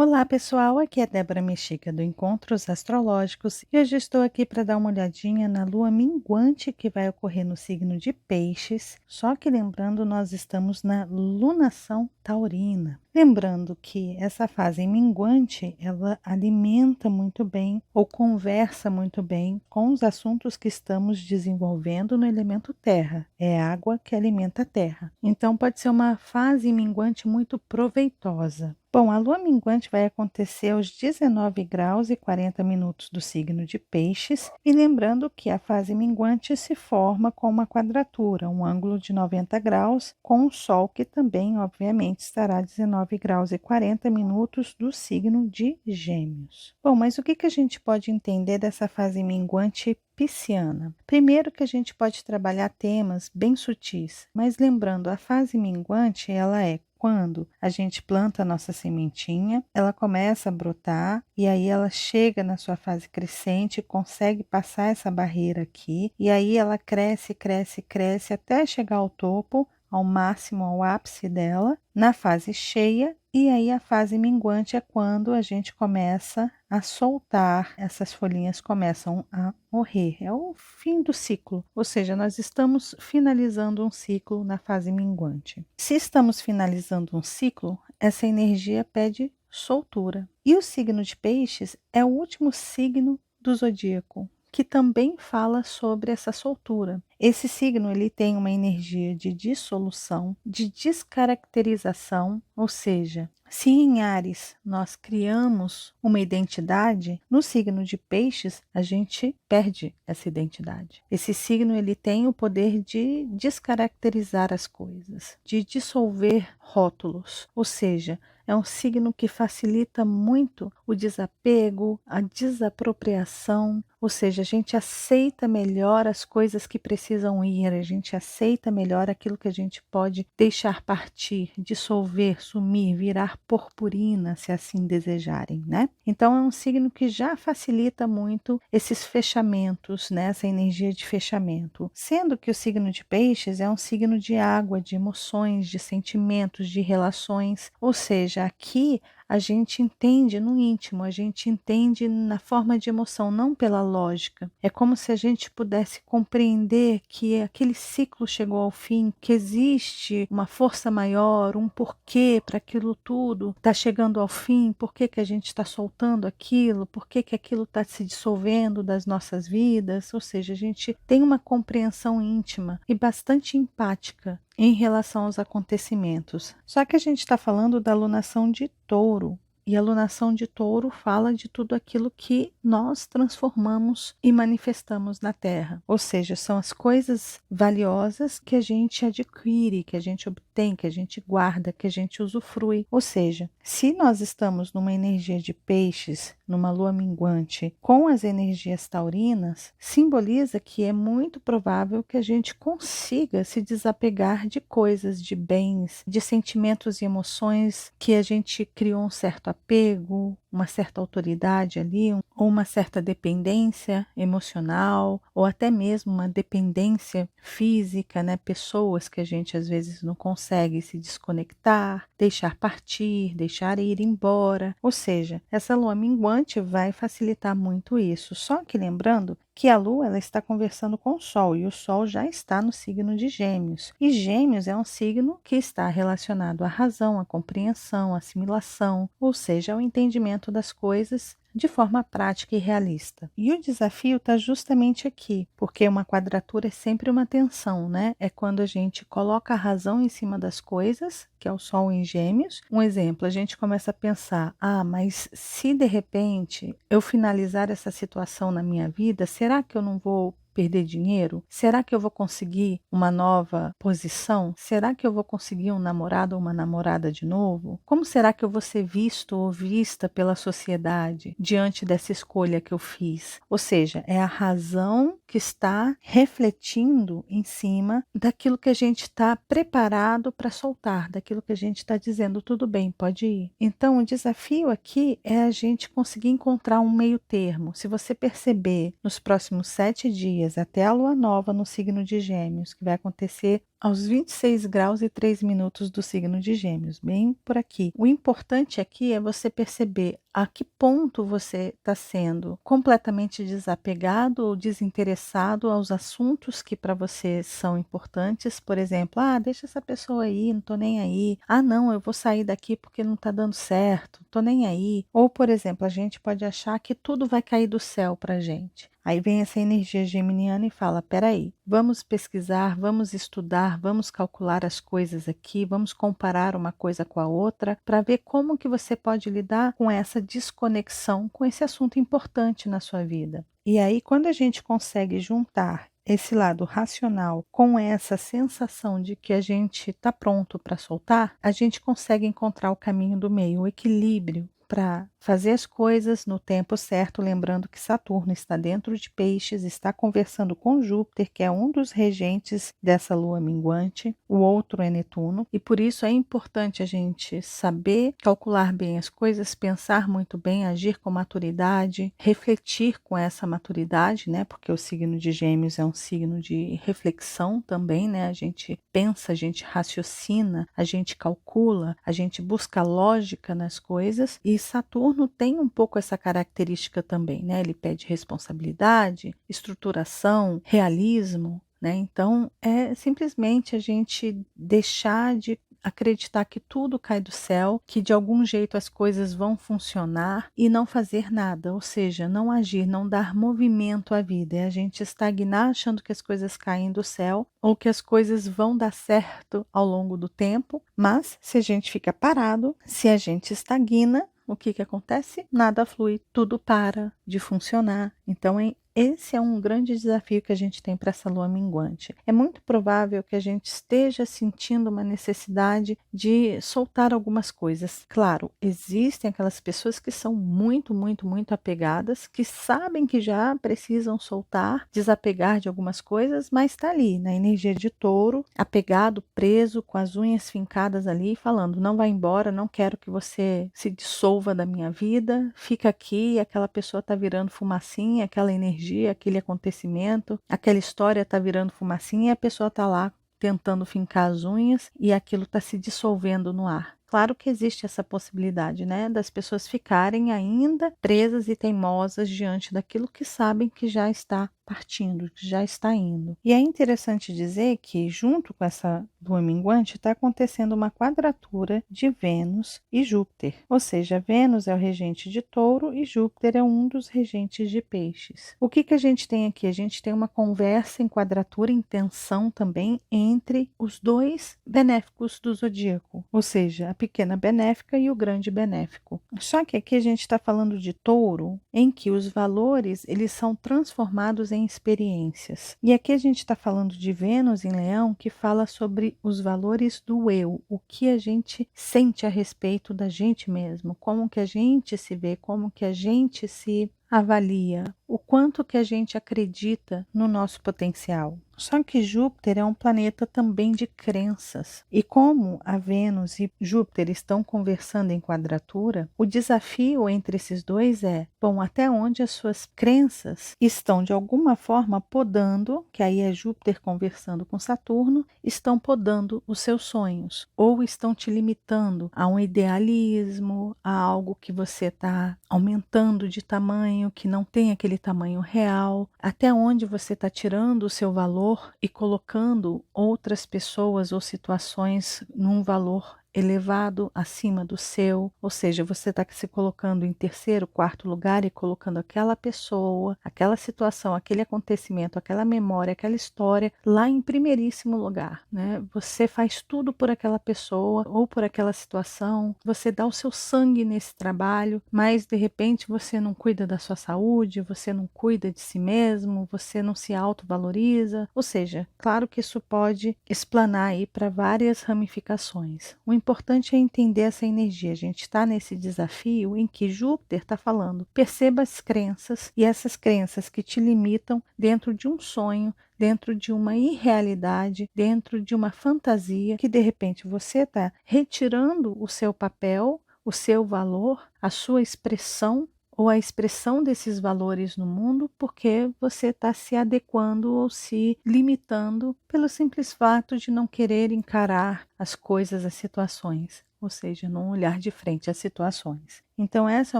Olá pessoal, aqui é Débora Mexica do Encontros Astrológicos e hoje estou aqui para dar uma olhadinha na lua minguante que vai ocorrer no signo de Peixes, só que lembrando, nós estamos na lunação taurina. Lembrando que essa fase minguante, ela alimenta muito bem ou conversa muito bem com os assuntos que estamos desenvolvendo no elemento terra. É água que alimenta a terra. Então pode ser uma fase minguante muito proveitosa. Bom, a lua minguante vai acontecer aos 19 graus e 40 minutos do signo de Peixes, e lembrando que a fase minguante se forma com uma quadratura, um ângulo de 90 graus, com o Sol que também, obviamente, estará a 19 graus e 40 minutos do signo de Gêmeos. Bom, mas o que a gente pode entender dessa fase minguante pisciana? Primeiro que a gente pode trabalhar temas bem sutis, mas lembrando, a fase minguante, ela é quando a gente planta a nossa sementinha, ela começa a brotar e aí ela chega na sua fase crescente, consegue passar essa barreira aqui e aí ela cresce, cresce, cresce até chegar ao topo, ao máximo, ao ápice dela, na fase cheia. E aí a fase minguante é quando a gente começa a soltar, essas folhinhas começam a morrer. É o fim do ciclo, ou seja, nós estamos finalizando um ciclo na fase minguante. Se estamos finalizando um ciclo, essa energia pede soltura. E o signo de Peixes é o último signo do zodíaco, que também fala sobre essa soltura. Esse signo ele tem uma energia de dissolução, de descaracterização, ou seja, se em Áries nós criamos uma identidade, no signo de Peixes a gente perde essa identidade. Esse signo ele tem o poder de descaracterizar as coisas, de dissolver rótulos, ou seja, é um signo que facilita muito o desapego, a desapropriação, ou seja, a gente aceita melhor as coisas que precisam ir, a gente aceita melhor aquilo que a gente pode deixar partir, dissolver, sumir, virar purpurina, se assim desejarem, né? Então é um signo que já facilita muito esses fechamentos, né? Essa energia de fechamento. Sendo que o signo de Peixes é um signo de água, de emoções, de sentimentos, de relações, ou seja, aqui a gente entende no íntimo, a gente entende na forma de emoção, não pela lógica. É como se a gente pudesse compreender que aquele ciclo chegou ao fim, que existe uma força maior, um porquê para aquilo tudo está chegando ao fim, por que a gente está soltando aquilo, por que aquilo está se dissolvendo das nossas vidas. Ou seja, a gente tem uma compreensão íntima e bastante empática em relação aos acontecimentos. Só que a gente está falando da alunação de Touro. E a alunação de Touro fala de tudo aquilo que nós transformamos e manifestamos na Terra. Ou seja, são as coisas valiosas que a gente adquire, que a gente obtém, que a gente guarda, que a gente usufrui. Ou seja, se nós estamos numa energia de Peixes, numa lua minguante, com as energias taurinas, simboliza que é muito provável que a gente consiga se desapegar de coisas, de bens, de sentimentos e emoções que a gente criou um certo apego, uma certa autoridade ali, ou uma certa dependência emocional, ou até mesmo uma dependência física, né? Pessoas que a gente às vezes não consegue se desconectar, deixar partir, deixar ir embora. Ou seja, essa lua minguante vai facilitar muito isso. Só que lembrando que a Lua ela está conversando com o Sol e o Sol já está no signo de Gêmeos. E Gêmeos é um signo que está relacionado à razão, à compreensão, à assimilação, ou seja, ao entendimento das coisas de forma prática e realista. E o desafio está justamente aqui, porque uma quadratura é sempre uma tensão, né? É quando a gente coloca a razão em cima das coisas, que é o Sol em Gêmeos. Um exemplo, a gente começa a pensar, mas se de repente eu finalizar essa situação na minha vida, será que eu não vou perder dinheiro? Será que eu vou conseguir uma nova posição? Será que eu vou conseguir um namorado ou uma namorada de novo? Como será que eu vou ser visto ou vista pela sociedade diante dessa escolha que eu fiz? Ou seja, é a razão que está refletindo em cima daquilo que a gente está preparado para soltar, daquilo que a gente está dizendo, tudo bem, pode ir. Então, o desafio aqui é a gente conseguir encontrar um meio termo. Se você perceber nos próximos 7 dias, até a lua nova no signo de Gêmeos, que vai acontecer aos 26 graus e 3 minutos do signo de Gêmeos, bem por aqui. O importante aqui é você perceber a que ponto você está sendo completamente desapegado ou desinteressado aos assuntos que para você são importantes. Por exemplo, deixa essa pessoa aí, não estou nem aí. Não, eu vou sair daqui porque não está dando certo, estou nem aí. Ou, por exemplo, a gente pode achar que tudo vai cair do céu para a gente. Aí vem essa energia geminiana e fala: peraí, vamos pesquisar, vamos estudar, vamos calcular as coisas aqui, vamos comparar uma coisa com a outra para ver como que você pode lidar com essa desconexão, com esse assunto importante na sua vida. E aí, quando a gente consegue juntar esse lado racional com essa sensação de que a gente está pronto para soltar, a gente consegue encontrar o caminho do meio, o equilíbrio para fazer as coisas no tempo certo, lembrando que Saturno está dentro de Peixes, está conversando com Júpiter, que é um dos regentes dessa lua minguante, o outro é Netuno, e por isso é importante a gente saber calcular bem as coisas, pensar muito bem, agir com maturidade, refletir com essa maturidade, né? Porque o signo de Gêmeos é um signo de reflexão também, né? A gente pensa, a gente raciocina, a gente calcula, a gente busca lógica nas coisas, e Saturno tem um pouco essa característica também, né? Ele pede responsabilidade, estruturação, realismo, né? Então, é simplesmente a gente deixar de acreditar que tudo cai do céu, que de algum jeito as coisas vão funcionar e não fazer nada, ou seja, não agir, não dar movimento à vida. É a gente estagnar achando que as coisas caem do céu ou que as coisas vão dar certo ao longo do tempo, mas se a gente fica parado, se a gente estagna, o que acontece? Nada flui, tudo para de funcionar. Então, esse é um grande desafio que a gente tem para essa lua minguante. É muito provável que a gente esteja sentindo uma necessidade de soltar algumas coisas. Claro, existem aquelas pessoas que são muito, muito, muito apegadas, que sabem que já precisam soltar, desapegar de algumas coisas, mas está ali, na energia de touro, apegado, preso, com as unhas fincadas ali, falando: não vai embora, não quero que você se dissolva da minha vida, fica aqui. Aquela pessoa está virando fumacinha, aquela energia, aquele acontecimento, aquela história está virando fumacinha e a pessoa está lá tentando fincar as unhas e aquilo está se dissolvendo no ar. Claro que existe essa possibilidade, né, das pessoas ficarem ainda presas e teimosas diante daquilo que sabem que já está partindo, que já está indo. E é interessante dizer que, junto com essa lua minguante, está acontecendo uma quadratura de Vênus e Júpiter. Ou seja, Vênus é o regente de Touro e Júpiter é um dos regentes de Peixes. O que a gente tem aqui? A gente tem uma conversa em quadratura, em tensão também, entre os dois benéficos do zodíaco. Ou seja, a pequena benéfica e o grande benéfico. Só que aqui a gente está falando de Touro, em que os valores eles são transformados em experiências. E aqui a gente está falando de Vênus em Leão, que fala sobre os valores do eu, o que a gente sente a respeito da gente mesmo, como que a gente se vê, como que a gente se avalia, o quanto que a gente acredita no nosso potencial. Só que Júpiter é um planeta também de crenças. E como a Vênus e Júpiter estão conversando em quadratura, o desafio entre esses dois é, bom, até onde as suas crenças estão de alguma forma podando, que aí é Júpiter conversando com Saturno, estão podando os seus sonhos, ou estão te limitando a um idealismo, a algo que você está aumentando de tamanho, que não tem aquele tamanho real, até onde você está tirando o seu valor e colocando outras pessoas ou situações num valor elevado acima do seu, ou seja, você está se colocando em terceiro, quarto lugar e colocando aquela pessoa, aquela situação, aquele acontecimento, aquela memória, aquela história lá em primeiríssimo lugar, né? Você faz tudo por aquela pessoa ou por aquela situação, você dá o seu sangue nesse trabalho, mas de repente você não cuida da sua saúde, você não cuida de si mesmo, você não se autovaloriza, ou seja, claro que isso pode explanar aí para várias ramificações. O importante é entender essa energia. A gente está nesse desafio em que Júpiter está falando: perceba as crenças e essas crenças que te limitam dentro de um sonho, dentro de uma irrealidade, dentro de uma fantasia que de repente você está retirando o seu papel, o seu valor, a sua expressão, ou a expressão desses valores no mundo porque você está se adequando ou se limitando pelo simples fato de não querer encarar as coisas, as situações, ou seja, não olhar de frente às situações. Então essa é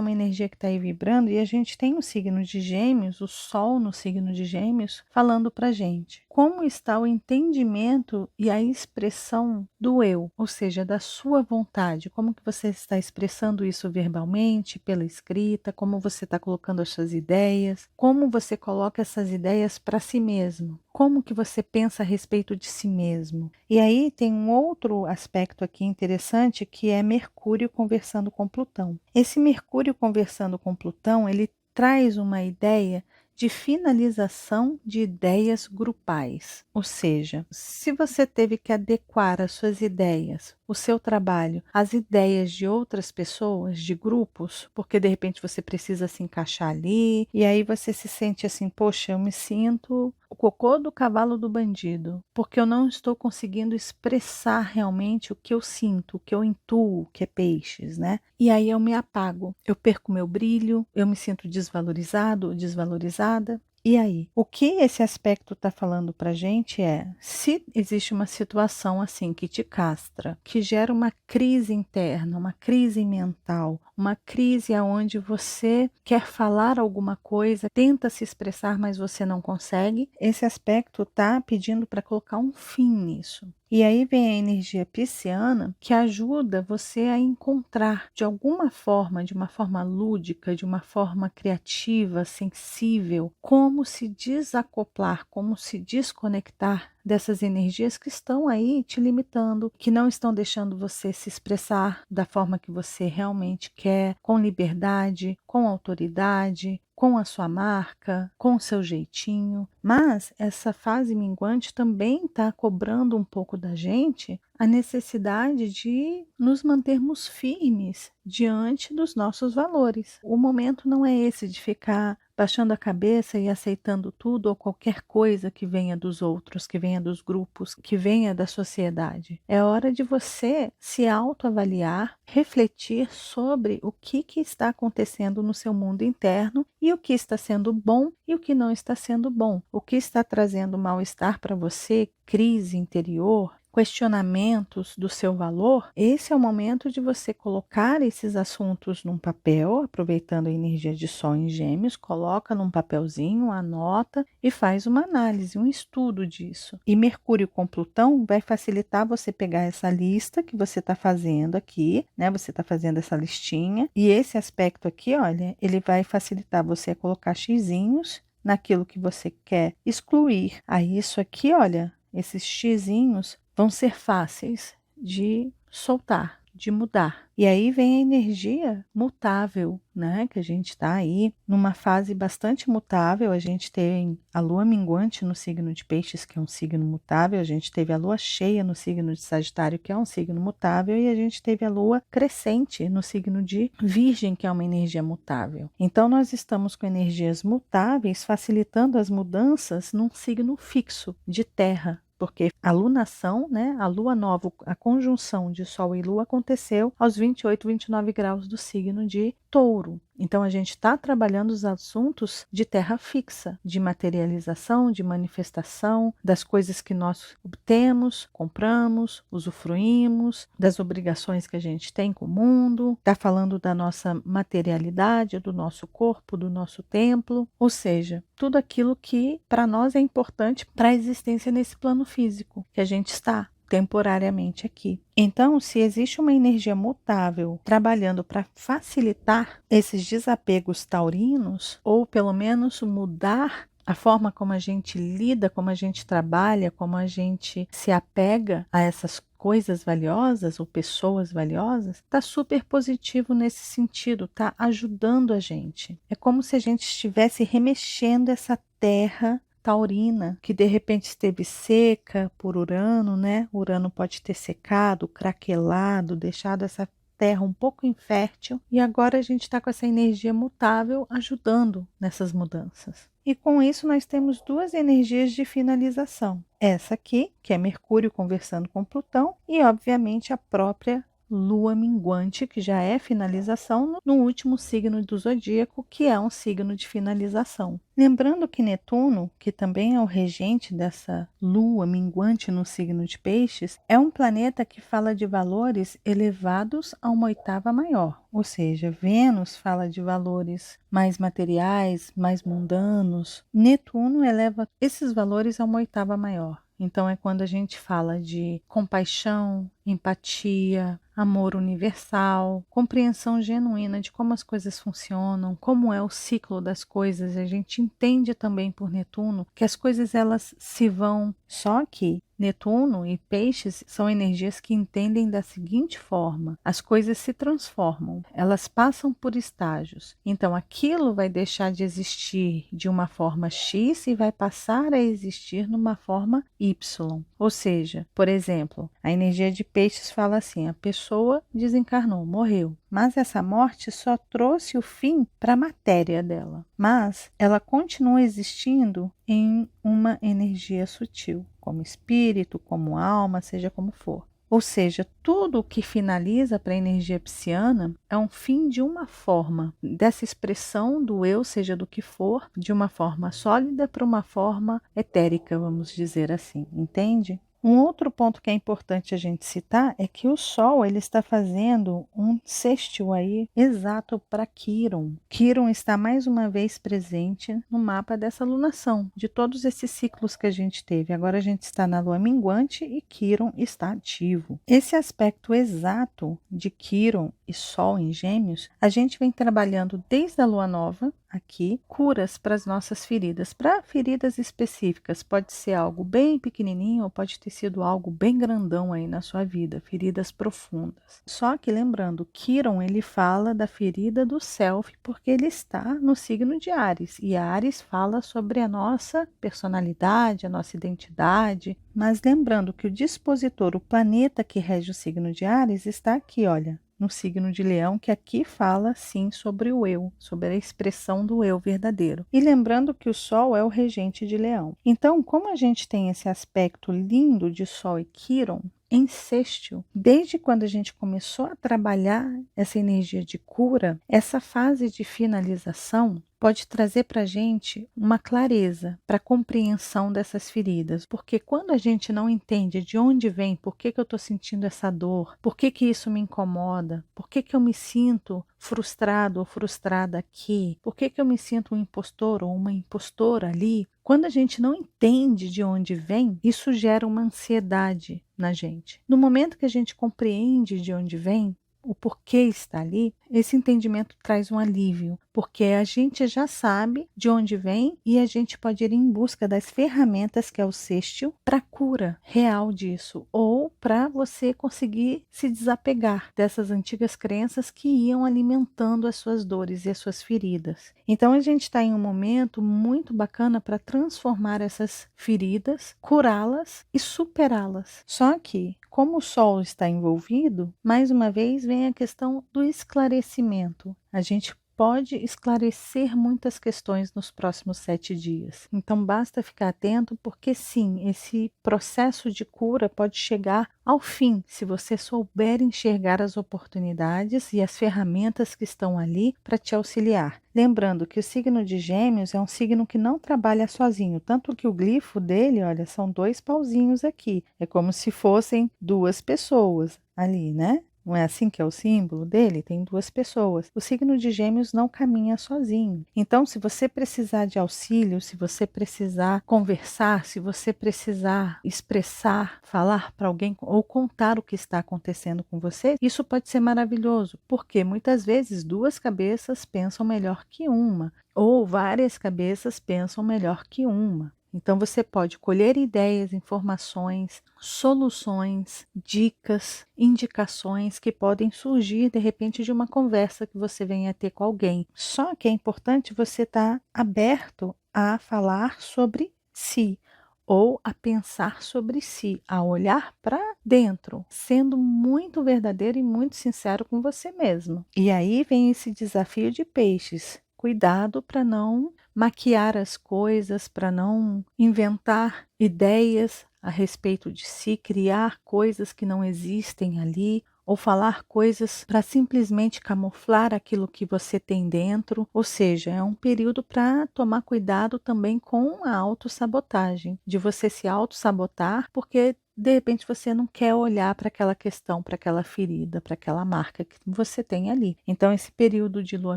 uma energia que está aí vibrando e a gente tem o signo de Gêmeos, o Sol no signo de Gêmeos, falando para gente como está o entendimento e a expressão do eu, ou seja, da sua vontade, como que você está expressando isso verbalmente, pela escrita, como você está colocando as suas ideias, como você coloca essas ideias para si mesmo, como que você pensa a respeito de si mesmo. E aí tem um outro aspecto aqui interessante que é Mercúrio conversando com Plutão. Esse Mercúrio conversando com Plutão, ele traz uma ideia de finalização de ideias grupais. Ou seja, se você teve que adequar as suas ideias, o seu trabalho, às ideias de outras pessoas, de grupos, porque de repente você precisa se encaixar ali, e aí você se sente assim, poxa, eu me sinto o cocô do cavalo do bandido, porque eu não estou conseguindo expressar realmente o que eu sinto, o que eu intuo, que é peixes, né? E aí eu me apago, eu perco meu brilho, eu me sinto desvalorizado ou desvalorizada. E aí, o que esse aspecto está falando para a gente é, se existe uma situação assim que te castra, que gera uma crise interna, uma crise mental, uma crise onde você quer falar alguma coisa, tenta se expressar, mas você não consegue, esse aspecto está pedindo para colocar um fim nisso. E aí vem a energia pisciana que ajuda você a encontrar de alguma forma, de uma forma lúdica, de uma forma criativa, sensível, como se desacoplar, como se desconectar dessas energias que estão aí te limitando, que não estão deixando você se expressar da forma que você realmente quer, com liberdade, com autoridade, com a sua marca, com o seu jeitinho. Mas essa fase minguante também está cobrando um pouco da gente a necessidade de nos mantermos firmes diante dos nossos valores. O momento não é esse de ficar baixando a cabeça e aceitando tudo ou qualquer coisa que venha dos outros, que venha dos grupos, que venha da sociedade. É hora de você se autoavaliar, refletir sobre o que está acontecendo no seu mundo interno e o que está sendo bom e o que não está sendo bom. O que está trazendo mal-estar para você, crise interior, questionamentos do seu valor, esse é o momento de você colocar esses assuntos num papel, aproveitando a energia de Sol em Gêmeos, coloca num papelzinho, anota e faz uma análise, um estudo disso. E Mercúrio com Plutão vai facilitar você pegar essa lista que você está fazendo aqui, né? Você está fazendo essa listinha e esse aspecto aqui, olha, ele vai facilitar você a colocar xizinhos naquilo que você quer excluir. Aí isso aqui, olha, esses xizinhos vão ser fáceis de soltar, de mudar. E aí vem a energia mutável, né? Que a gente está aí numa fase bastante mutável. A gente tem a lua minguante no signo de Peixes, que é um signo mutável. A gente teve a lua cheia no signo de Sagitário, que é um signo mutável. E a gente teve a lua crescente no signo de Virgem, que é uma energia mutável. Então, nós estamos com energias mutáveis, facilitando as mudanças num signo fixo de terra. Porque a lunação, né, a lua nova, a conjunção de Sol e Lua aconteceu aos 28, 29 graus do signo de Touro. Então, a gente está trabalhando os assuntos de terra fixa, de materialização, de manifestação, das coisas que nós obtemos, compramos, usufruímos, das obrigações que a gente tem com o mundo, está falando da nossa materialidade, do nosso corpo, do nosso templo, ou seja, tudo aquilo que para nós é importante para a existência nesse plano físico que a gente está temporariamente aqui. Então, se existe uma energia mutável trabalhando para facilitar esses desapegos taurinos, ou pelo menos mudar a forma como a gente lida, como a gente trabalha, como a gente se apega a essas coisas valiosas ou pessoas valiosas, está super positivo nesse sentido, está ajudando a gente. É como se a gente estivesse remexendo essa terra taurina, que de repente esteve seca por Urano, né? Urano pode ter secado, craquelado, deixado essa terra um pouco infértil, e agora a gente está com essa energia mutável ajudando nessas mudanças. E com isso nós temos duas energias de finalização. Essa aqui, que é Mercúrio conversando com Plutão, e obviamente a própria lua minguante, que já é finalização, no último signo do zodíaco, que é um signo de finalização. Lembrando que Netuno, que também é o regente dessa lua minguante no signo de Peixes, é um planeta que fala de valores elevados a uma oitava maior. Ou seja, Vênus fala de valores mais materiais, mais mundanos. Netuno eleva esses valores a uma oitava maior. Então é quando a gente fala de compaixão, empatia, amor universal, compreensão genuína de como as coisas funcionam, como é o ciclo das coisas. A gente entende também por Netuno que as coisas elas se vão, só que Netuno e Peixes são energias que entendem da seguinte forma: as coisas se transformam, elas passam por estágios. Então aquilo vai deixar de existir de uma forma X e vai passar a existir numa forma Y. Ou seja, por exemplo, a energia de Peixes fala assim: a pessoa desencarnou, morreu, mas essa morte só trouxe o fim para a matéria dela, mas ela continua existindo em uma energia sutil, como espírito, como alma, seja como for. Ou seja, tudo o que finaliza para a energia pisciana é um fim de uma forma, dessa expressão do eu, seja do que for, de uma forma sólida para uma forma etérica, vamos dizer assim, entende? Um outro ponto que é importante a gente citar é que o Sol ele está fazendo um sextil aí exato para Quiron. Quiron está mais uma vez presente no mapa dessa lunação, de todos esses ciclos que a gente teve. Agora a gente está na lua minguante e Quiron está ativo. Esse aspecto exato de Quiron e Sol em Gêmeos, a gente vem trabalhando desde a lua nova, aqui, curas para as nossas feridas, para feridas específicas. Pode ser algo bem pequenininho ou pode ter sido algo bem grandão aí na sua vida, feridas profundas. Só que lembrando, Quiron ele fala da ferida do self porque ele está no signo de Áries e Áries fala sobre a nossa personalidade, a nossa identidade. Mas lembrando que o dispositor, o planeta que rege o signo de Áries está aqui, olha, no signo de Leão, que aqui fala sim sobre o eu, sobre a expressão do eu verdadeiro. E lembrando que o Sol é o regente de Leão. Então, como a gente tem esse aspecto lindo de Sol e Quiron em sextil, desde quando a gente começou a trabalhar essa energia de cura, essa fase de finalização pode trazer para a gente uma clareza para a compreensão dessas feridas. Porque quando a gente não entende de onde vem, por que eu estou sentindo essa dor, por que isso me incomoda, por que eu me sinto frustrado ou frustrada aqui, por que eu me sinto um impostor ou uma impostora ali, quando a gente não entende de onde vem, isso gera uma ansiedade na gente. No momento que a gente compreende de onde vem, o porquê está ali, esse entendimento traz um alívio, porque a gente já sabe de onde vem e a gente pode ir em busca das ferramentas que é o sextil para a cura real disso, ou para você conseguir se desapegar dessas antigas crenças que iam alimentando as suas dores e as suas feridas. Então a gente está em um momento muito bacana para transformar essas feridas, curá-las e superá-las. Só que como o Sol está envolvido, mais uma vez vem a questão do esclarecimento. A gente pode esclarecer muitas questões nos próximos 7 dias. Então basta ficar atento porque sim, esse processo de cura pode chegar ao fim se você souber enxergar as oportunidades e as ferramentas que estão ali para te auxiliar. Lembrando que o signo de Gêmeos é um signo que não trabalha sozinho, tanto que o glifo dele, olha, são 2 pauzinhos aqui. É como se fossem 2 pessoas ali, né? Não é assim que é o símbolo dele? Tem 2 pessoas. O signo de Gêmeos não caminha sozinho. Então, se você precisar de auxílio, se você precisar conversar, se você precisar expressar, falar para alguém ou contar o que está acontecendo com você, isso pode ser maravilhoso, porque muitas vezes 2 cabeças pensam melhor que uma, ou várias cabeças pensam melhor que uma. Então você pode colher ideias, informações, soluções, dicas, indicações que podem surgir de repente de uma conversa que você venha a ter com alguém. Só que é importante você estar aberto a falar sobre si ou a pensar sobre si, a olhar para dentro, sendo muito verdadeiro e muito sincero com você mesmo. E aí vem esse desafio de Peixes. Cuidado para não maquiar as coisas, para não inventar ideias a respeito de si, criar coisas que não existem ali, ou falar coisas para simplesmente camuflar aquilo que você tem dentro. Ou seja, é um período para tomar cuidado também com a autossabotagem, de você se autossabotar porque de repente você não quer olhar para aquela questão, para aquela ferida, para aquela marca que você tem ali. Então, esse período de lua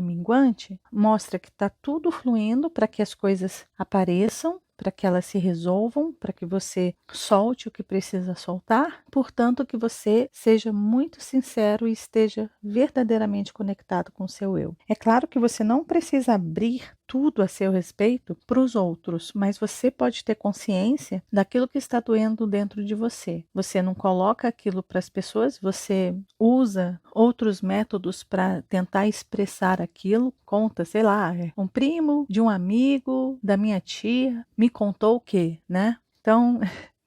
minguante mostra que está tudo fluindo para que as coisas apareçam, para que elas se resolvam, para que você solte o que precisa soltar, portanto, que você seja muito sincero e esteja verdadeiramente conectado com o seu eu. É claro que você não precisa abrir tudo a seu respeito para os outros, mas você pode ter consciência daquilo que está doendo dentro de você. Você não coloca aquilo para as pessoas, você usa outros métodos para tentar expressar aquilo. Conta, sei lá, um primo de um amigo, da minha tia, me contou o quê, né? Então,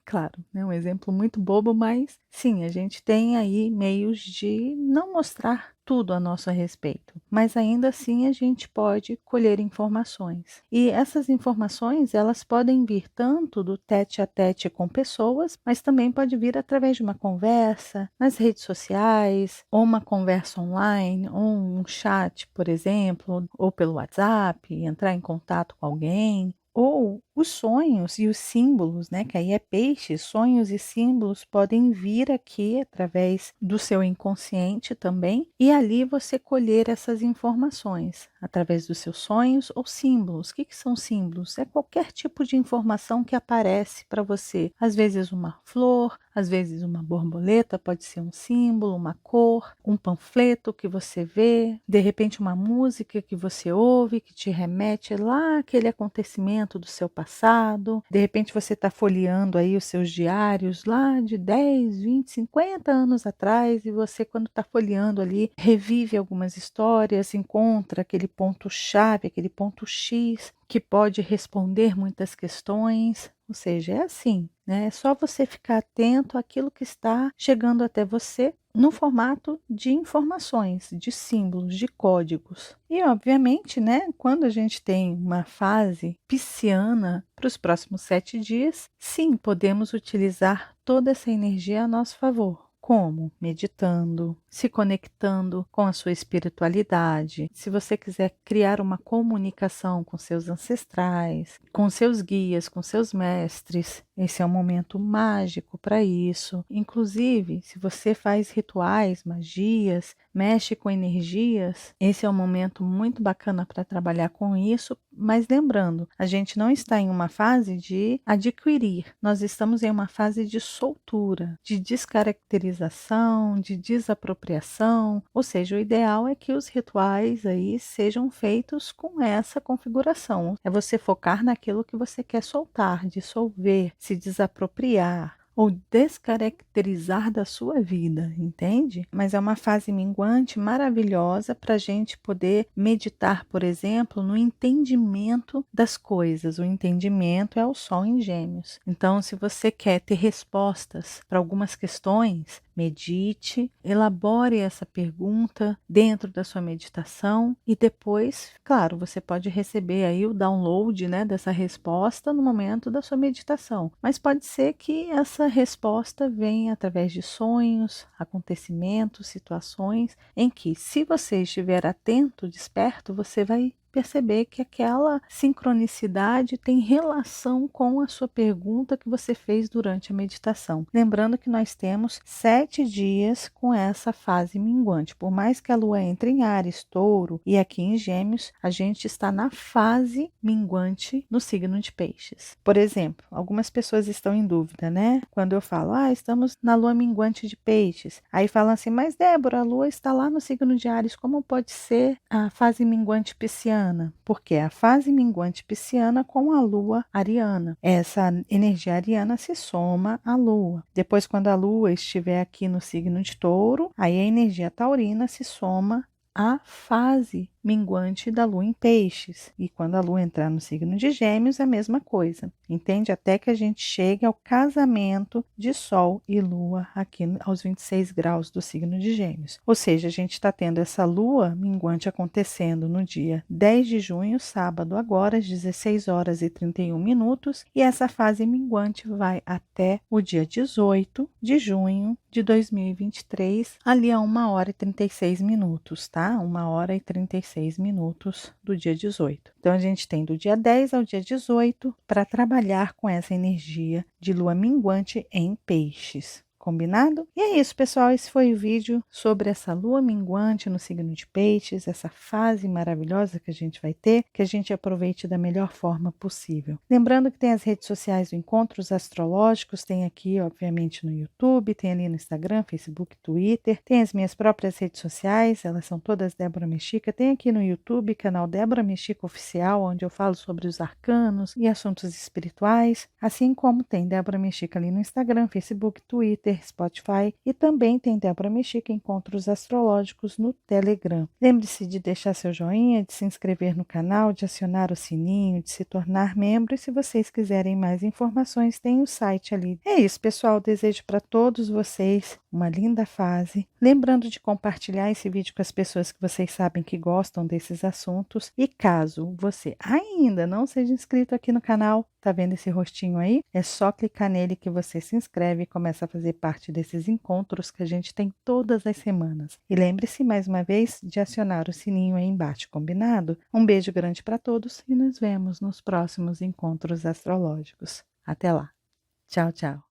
claro, é um exemplo muito bobo, mas sim, a gente tem aí meios de não mostrar tudo a nosso respeito, mas ainda assim a gente pode colher informações. E essas informações, elas podem vir tanto do tete a tete com pessoas, mas também pode vir através de uma conversa nas redes sociais, ou uma conversa online, ou um chat, por exemplo, ou pelo WhatsApp, entrar em contato com alguém. Ou os sonhos e os símbolos, né? Que aí é peixe, sonhos e símbolos podem vir aqui através do seu inconsciente também, e ali você colher essas informações através dos seus sonhos ou símbolos. O que são símbolos? É qualquer tipo de informação que aparece para você. Às vezes uma flor, às vezes uma borboleta pode ser um símbolo, uma cor, um panfleto que você vê, de repente uma música que você ouve que te remete lá àquele acontecimento do seu passado. De repente você está folheando aí os seus diários lá de 10, 20, 50 anos atrás e você, quando está folheando ali, revive algumas histórias, encontra aquele ponto-chave, aquele ponto X que pode responder muitas questões. Ou seja, é assim, né? É só você ficar atento àquilo que está chegando até você no formato de informações, de símbolos, de códigos. E, obviamente, né, quando a gente tem uma fase pisciana para os próximos 7 dias, sim, podemos utilizar toda essa energia a nosso favor. Como? Meditando, se conectando com a sua espiritualidade. Se você quiser criar uma comunicação com seus ancestrais, com seus guias, com seus mestres, esse é um momento mágico para isso. Inclusive, se você faz rituais, magias, mexe com energias, esse é um momento muito bacana para trabalhar com isso. Mas lembrando, a gente não está em uma fase de adquirir, nós estamos em uma fase de soltura, de descaracterização, de desapropriação. Ou seja, o ideal é que os rituais aí sejam feitos com essa configuração. É você focar naquilo que você quer soltar, dissolver, se desapropriar ou descaracterizar da sua vida, entende? Mas é uma fase minguante maravilhosa para a gente poder meditar, por exemplo, no entendimento das coisas. O entendimento é o Sol em Gêmeos. Então, se você quer ter respostas para algumas questões, medite, elabore essa pergunta dentro da sua meditação e depois, claro, você pode receber aí o download, né, dessa resposta no momento da sua meditação. Mas pode ser que essa resposta venha através de sonhos, acontecimentos, situações em que, se você estiver atento, desperto, você vai perceber que aquela sincronicidade tem relação com a sua pergunta que você fez durante a meditação. Lembrando que nós temos 7 dias com essa fase minguante. Por mais que a Lua entre em Áries, Touro e aqui em Gêmeos, a gente está na fase minguante no signo de Peixes. Por exemplo, algumas pessoas estão em dúvida, né? Quando eu falo, estamos na Lua minguante de Peixes. Aí falam assim, mas Débora, a Lua está lá no signo de Áries, como pode ser a fase minguante pisciana? Porque é a fase minguante pisciana com a lua ariana. Essa energia ariana se soma à lua. Depois, quando a lua estiver aqui no signo de Touro, aí a energia taurina se soma à fase minguante da lua em Peixes. E quando a lua entrar no signo de Gêmeos, é a mesma coisa. Entende? Até que a gente chegue ao casamento de Sol e Lua aqui aos 26 graus do signo de Gêmeos. Ou seja, a gente está tendo essa lua minguante acontecendo no dia 10 de junho, sábado agora, às 16 horas e 31 minutos. E essa fase minguante vai até o dia 18 de junho, de 2023, ali a 1h36, tá? 1h36 do dia 18. Então, a gente tem do dia 10 ao dia 18 para trabalhar com essa energia de lua minguante em peixes. Combinado? E é isso, pessoal. Esse foi o vídeo sobre essa lua minguante no signo de Peixes, essa fase maravilhosa que a gente vai ter, que a gente aproveite da melhor forma possível. Lembrando que tem as redes sociais do Encontros Astrológicos, tem aqui, obviamente, no YouTube, tem ali no Instagram, Facebook, Twitter, tem as minhas próprias redes sociais, elas são todas Débora Mexica, tem aqui no YouTube, canal Débora Mexica Oficial, onde eu falo sobre os arcanos e assuntos espirituais, assim como tem Débora Mexica ali no Instagram, Facebook, Twitter, Spotify e também tem Débora Mexica Encontros Astrológicos no Telegram. Lembre-se de deixar seu joinha, de se inscrever no canal, de acionar o sininho, de se tornar membro e se vocês quiserem mais informações, tem o site ali. É isso, pessoal. Desejo para todos vocês uma linda fase. Lembrando de compartilhar esse vídeo com as pessoas que vocês sabem que gostam desses assuntos. E caso você ainda não seja inscrito aqui no canal, tá vendo esse rostinho aí? É só clicar nele que você se inscreve e começa a fazer parte desses encontros que a gente tem todas as semanas. E lembre-se mais uma vez de acionar o sininho aí embaixo, combinado? Um beijo grande para todos e nos vemos nos próximos encontros astrológicos. Até lá. Tchau, tchau.